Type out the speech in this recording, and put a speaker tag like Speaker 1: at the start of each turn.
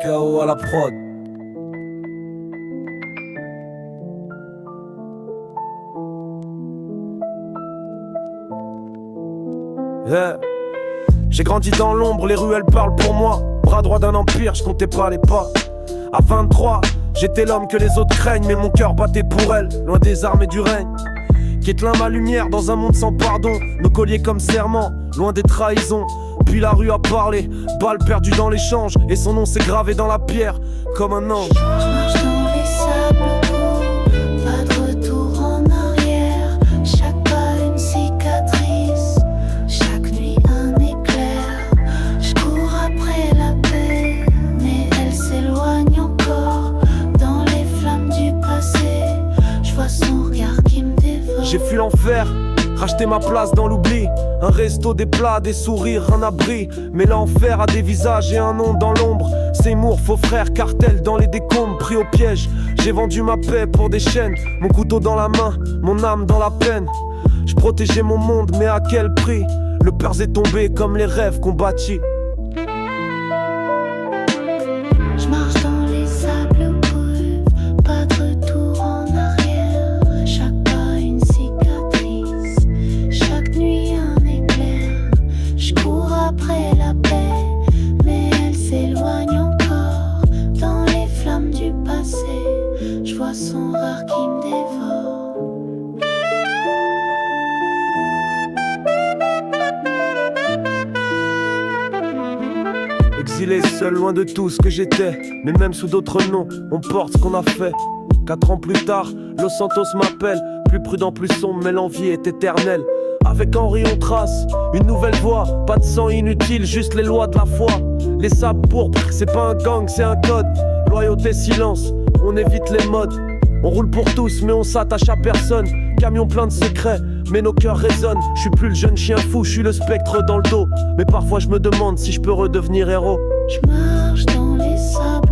Speaker 1: KO à la prod. Yeah. J'ai grandi dans l'ombre, les rues elles parlent pour moi. Bras droit d'un empire, je comptais pas les pas. À 23, j'étais l'homme que les autres craignent, mais mon cœur battait pour elle, loin des armes et du règne. Quételin ma lumière dans un monde sans pardon, nos colliers comme serment, loin des trahisons. Puis la rue a parlé, balle perdue dans l'échange, et son nom s'est gravé dans la pierre, comme un ange.
Speaker 2: Je marche dans les sables, pas de retour en arrière. Chaque pas une cicatrice, chaque nuit un éclair. Je cours après la paix, mais elle s'éloigne encore. Dans les flammes du passé, je vois son regard qui me dévore.
Speaker 1: J'ai fui l'enfer, racheté ma place dans l'oubli. Un resto, des plats, des sourires, un abri. Mais l'enfer a des visages et un nom dans l'ombre. Seymour, faux frère, cartel dans les décombres. Pris au piège, j'ai vendu ma paix pour des chaînes. Mon couteau dans la main, mon âme dans la peine. Je protégeais mon monde, mais à quel prix? Le peur est tombé comme les rêves qu'on bâtit.
Speaker 2: Je marche dans les sables brûlés, pas de retour en arrière. Chaque pas une cicatrice, chaque nuit un éclair. Je cours après la paix, mais elle s'éloigne encore. Dans les flammes du passé, je vois son regard qui me dévore.
Speaker 1: Exilé seul loin de tout ce que j'étais, mais même sous d'autres noms, on porte ce qu'on a fait. 4 ans plus tard, Los Santos m'appelle, plus prudent, plus sombre, mais l'envie est éternelle. Avec Henri on trace une nouvelle voie, pas de sang inutile, juste les lois de la foi. Les sables pourpres, c'est pas un gang, c'est un code. Loyauté, silence, on évite les modes. On roule pour tous, mais on s'attache à personne. Camion plein de secrets, mais nos cœurs résonnent. Je suis plus le jeune chien fou, je suis le spectre dans le dos. Mais parfois je me demande si je peux redevenir héros.
Speaker 2: Je marche dans les sables